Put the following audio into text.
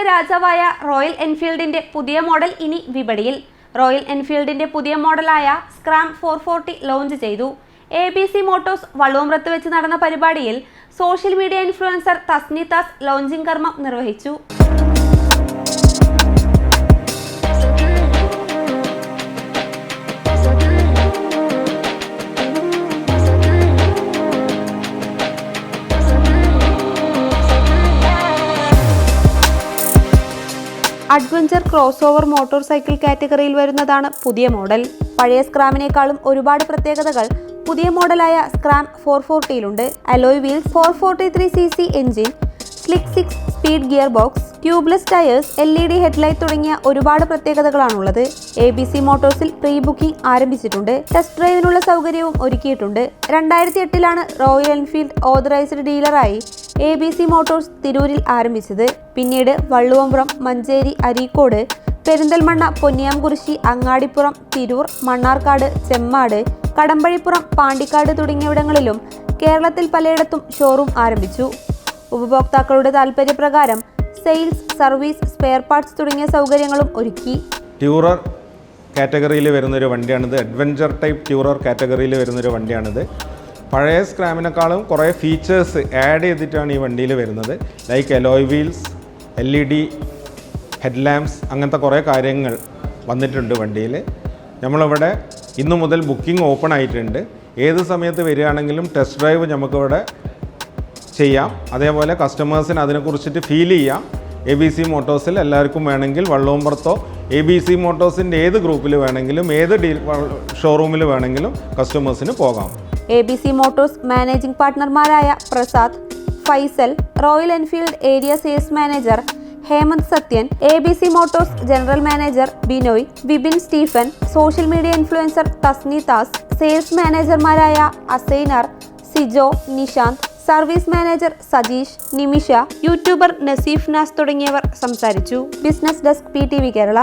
കാറുകളുടെ രാജാവായ റോയൽ എൻഫീൽഡിന്റെ പുതിയ മോഡൽ ഇനി വിപണിയിൽ. റോയൽ എൻഫീൽഡിന്റെ പുതിയ മോഡലായ സ്ക്രാം 440 ലോഞ്ച് ചെയ്തു. ABC മോട്ടോഴ്സ് വള്ളുവമ്പ്രത്ത് വെച്ച് നടന്ന പരിപാടിയിൽ social media influencer Thasnithas launching കർമ്മം നിർവഹിച്ചു. Adventure crossover motorcycle കാറ്റഗറിയിൽ വരുന്നതാണ് പുതിയ മോഡൽ. പഴയ സ്ക്രാമിനേക്കാളും ഒരുപാട് പ്രത്യേകതകൾ പുതിയ മോഡലായ സ്ക്രാം 440യിലുണ്ട്. Alloy wheels, 443cc engine, slick 6 speed gearbox, tubeless tyres, LED headlight തുടങ്ങിയ ഒരുപാട് പ്രത്യേകതകളാണുള്ളത്. ABC മോട്ടോഴ്സിൽ പ്രീ ബുക്കിംഗ് ആരംഭിച്ചിട്ടുണ്ട്. ടെസ്റ്റ് ഡ്രൈവിനുള്ള സൗകര്യവും ഒരുക്കിയിട്ടുണ്ട്. 2008ലാണ് റോയൽ എൻഫീൽഡ് ഓതറൈസ്ഡ് ഡീലറായി ABC മോട്ടോഴ്സ് തിരൂരിൽ ആരംഭിച്ചത്. പിന്നീട് വള്ളുവമ്പ്രം, മഞ്ചേരി, അരീക്കോട്, പെരിന്തൽമണ്ണ, പൊന്നിയാംകുറിശി, അങ്ങാടിപ്പുറം, തിരൂർ, മണ്ണാർക്കാട്, ചെമ്മാട്, കടമ്പഴിപ്പുറം, പാണ്ടിക്കാട് തുടങ്ങിയവിടങ്ങളിലും കേരളത്തിൽ പലയിടത്തും ഷോറൂം ആരംഭിച്ചു. ഉപഭോക്താക്കളുടെ താൽപര്യപ്രകാരം സെയിൽസ്, സർവീസ്, സ്പെയർ പാർട്സ് തുടങ്ങിയ സൗകര്യങ്ങളും ഒരുക്കി. ട്യൂറർ കാറ്റഗറിയിൽ വരുന്നൊരു വണ്ടിയാണിത്. അഡ്വഞ്ചർ ടൈപ്പ് ട്യൂറർ കാറ്റഗറിയിൽ വരുന്നൊരു വണ്ടിയാണിത്. പഴയ സ്ക്രാമിനേക്കാളും കുറേ ഫീച്ചേഴ്സ് ആഡ് ചെയ്തിട്ടാണ് ഈ വണ്ടിയിൽ വരുന്നത്. Like alloy wheels, LED head lamps, അങ്ങനത്തെ കുറേ കാര്യങ്ങൾ വന്നിട്ടുണ്ട് വണ്ടിയിൽ. നമ്മളിവിടെ ഇന്നു മുതൽ ബുക്കിംഗ് ഓപ്പൺ ആയിട്ടുണ്ട്. ഏത് സമയത്ത് വരികയാണെങ്കിലും ടെസ്റ്റ് ഡ്രൈവ് നമുക്കിവിടെ ചെയ്യാം. അതേപോലെ കസ്റ്റമേഴ്സിന് അതിനെക്കുറിച്ചിട്ട് ഫീൽ ചെയ്യാം. ABC മോട്ടോഴ്സിൽ എല്ലാവർക്കും വേണമെങ്കിൽ വള്ളുവമ്പ്രത്തോ ABC മോട്ടോഴ്സിൻ്റെ ഏത് ഗ്രൂപ്പിൽ വേണമെങ്കിലും ഏത് ഷോറൂമിൽ വേണമെങ്കിലും കസ്റ്റമേഴ്സിന് പോകാം. ABC മോട്ടോഴ്സ് മാനേജിംഗ് പാർട്ട്ണർമാരായ Prasad, Faisal, Royal Enfield area sales manager Hemanth Sathyan, ABC Motors general manager Binoy, Vipin Stephen, social media influencer Thasnithas, sales മാനേജർമാരായ Asainar, Sijo, Nishanth, service manager Sajeesh, Nimisha, youtuber Naseef Naz തുടങ്ങിയവർ സംസാരിച്ചു. Business desk PTV Kerala.